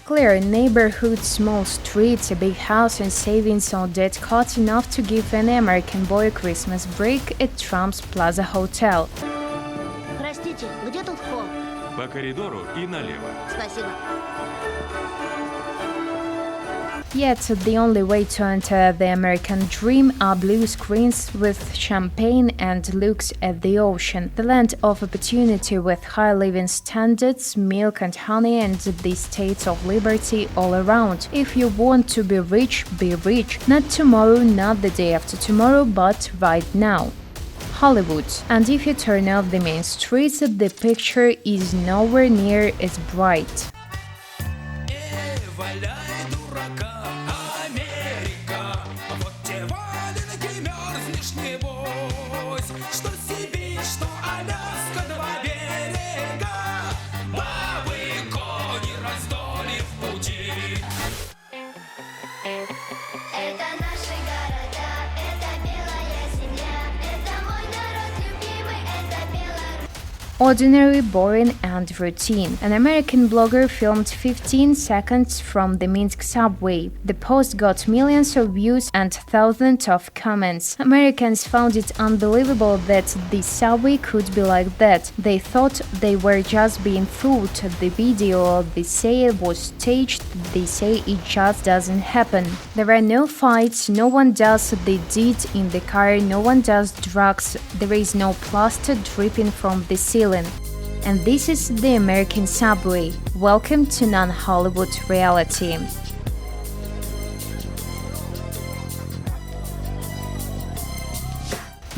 Clear neighborhood, small streets, a big house and savings all that cost enough to give an American boy a Christmas break at Trump's Plaza Hotel. Простите, где тут вход? По коридору и налево. Спасибо. Yet, the only way to enter the American dream are blue screens with champagne and looks at the ocean, the land of opportunity with high living standards, milk and honey, and the states of liberty all around. If you want to be rich, not tomorrow, not the day after tomorrow, but right now. Hollywood. And if you turn off the main streets, the picture is nowhere near as bright. Ordinary, boring and routine. An American blogger filmed 15 seconds from the Minsk subway. The post got millions of views and thousands of comments. Americans found it unbelievable that the subway could be like that. They thought they were just being fooled. The video, they say it was staged, they say it just doesn't happen. There are no fights, no one does the deed in the car, no one does drugs, there is no plaster dripping from the ceiling. And this is the American subway. Welcome to non-Hollywood reality.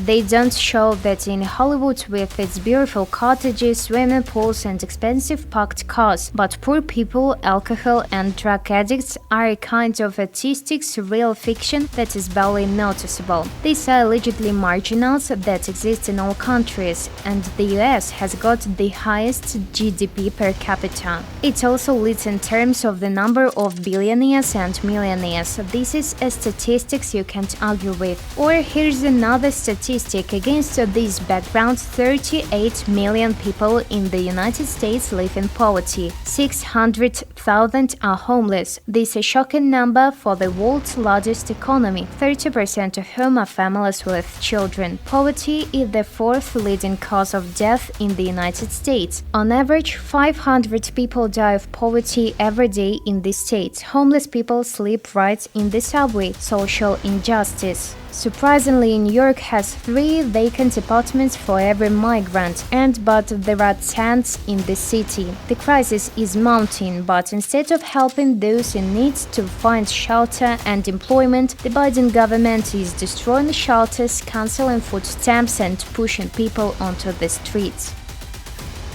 They don't show that in Hollywood with its beautiful cottages, swimming pools and expensive parked cars, but poor people, alcohol and drug addicts are a kind of artistic, surreal fiction that is barely noticeable. These are allegedly marginals that exist in all countries, and the US has got the highest GDP per capita. It also leads in terms of the number of billionaires and millionaires. This is a statistics you can't argue with. Or here's another statistic. Against this background, 38 million people in the United States live in poverty. 600,000 are homeless. This is a shocking number for the world's largest economy, 30% of whom are families with children. Poverty is the fourth leading cause of death in the United States. On average, 500 people die of poverty every day in the States. Homeless people sleep right in the subway. Social injustice. Surprisingly, New York has 3 vacant apartments for every migrant, but there are tents in the city. The crisis is mounting, but instead of helping those in need to find shelter and employment, the Biden government is destroying shelters, canceling food stamps and pushing people onto the streets.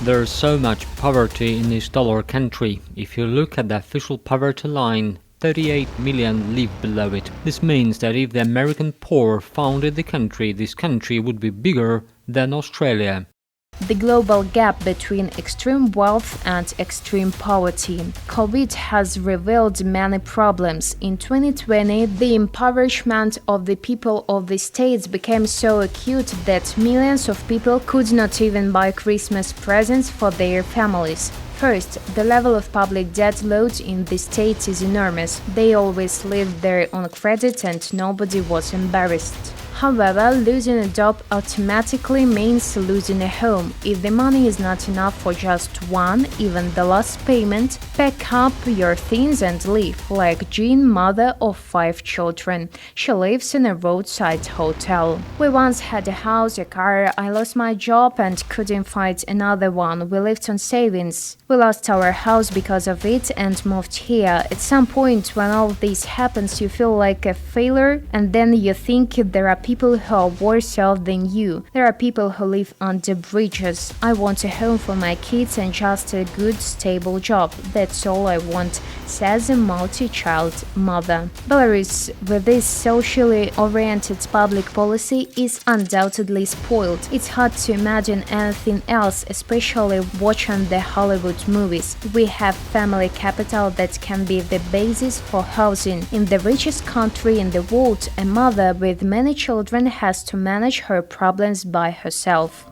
There's so much poverty in this dollar country. If you look at the official poverty line, 38 million live below it. This means that if the American poor founded the country, this country would be bigger than Australia. The global gap between extreme wealth and extreme poverty. COVID has revealed many problems. In 2020, the impoverishment of the people of the states became so acute that millions of people could not even buy Christmas presents for their families. First, the level of public debt load in the states is enormous. They always lived there on credit and nobody was embarrassed. However, losing a job automatically means losing a home. If the money is not enough for just one, even the last payment, pack up your things and leave, like Jean, mother of 5 children. She lives in a roadside hotel. We once had a house, a car, I lost my job and couldn't find another one. We lived on savings. We lost our house because of it and moved here. At some point when all this happens, you feel like a failure, and then you think there are people who are worse off than you. There are people who live under bridges. I want a home for my kids and just a good, stable job. That's all I want. says a multi-child mother. Belarus, with this socially oriented public policy, is undoubtedly spoiled. It's hard to imagine anything else, especially watching the Hollywood movies. We have family capital that can be the basis for housing. In the richest country in the world, a mother with many children has to manage her problems by herself.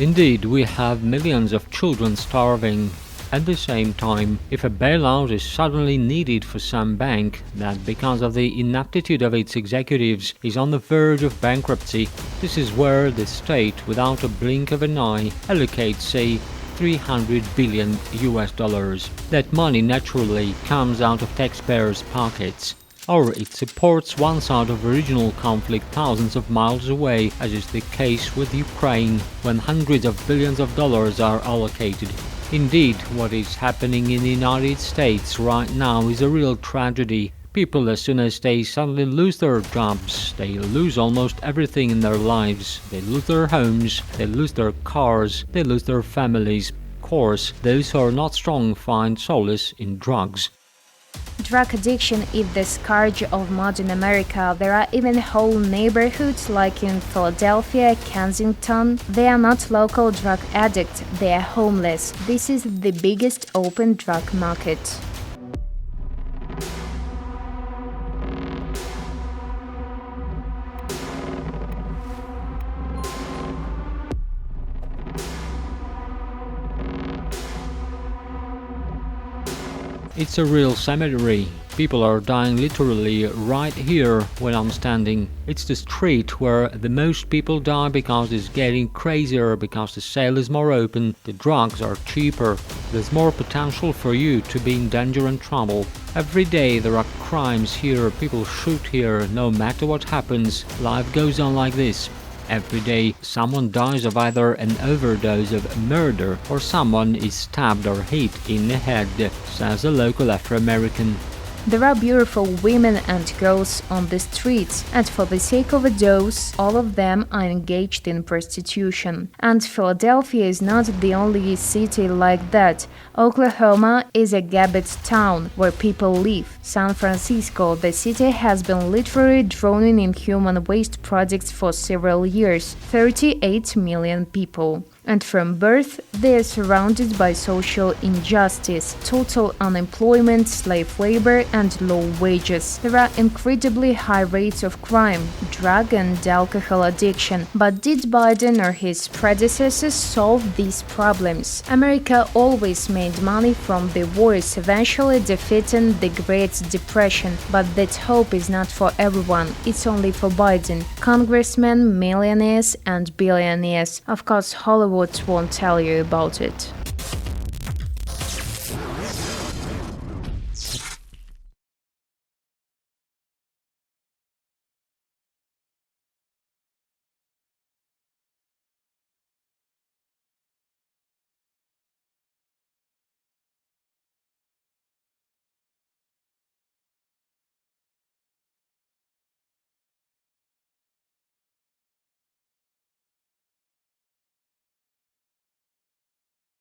Indeed, we have millions of children starving. At the same time, if a bailout is suddenly needed for some bank that, because of the inaptitude of its executives, is on the verge of bankruptcy, this is where the state, without a blink of an eye, allocates, say, $300 billion. That money naturally comes out of taxpayers' pockets. Or it supports one side of a regional conflict thousands of miles away, as is the case with Ukraine, when hundreds of billions of dollars are allocated. Indeed, what is happening in the United States right now is a real tragedy. People, as soon as they suddenly lose their jobs, they lose almost everything in their lives. They lose their homes, they lose their cars, they lose their families. Of course, those who are not strong find solace in drugs. Drug addiction is the scourge of modern America. There are even whole neighborhoods, like in Philadelphia, Kensington. They are not local drug addicts, they are homeless. This is the biggest open drug market. It's a real cemetery. People are dying literally right here where I'm standing. It's the street where the most people die because it's getting crazier, because the sale is more open, the drugs are cheaper. There's more potential for you to be in danger and trouble. Every day there are crimes here, people shoot here, no matter what happens, life goes on like this. Every day, someone dies of either an overdose of murder or someone is stabbed or hit in the head, says a local Afro-American. There are beautiful women and girls on the streets, and for the sake of a dose, all of them are engaged in prostitution. And Philadelphia is not the only city like that. Oklahoma is a garbage town where people live. San Francisco, the city, has been literally drowning in human waste products for several years. 38 million people. And from birth, they are surrounded by social injustice, total unemployment, slave labor, and low wages. There are incredibly high rates of crime, drug and alcohol addiction. But did Biden or his predecessors solve these problems? America always made money from the wars, eventually defeating the Great Depression. But that hope is not for everyone. It's only for Biden, congressmen, millionaires, and billionaires. Of course, Hollywood won't tell you about it.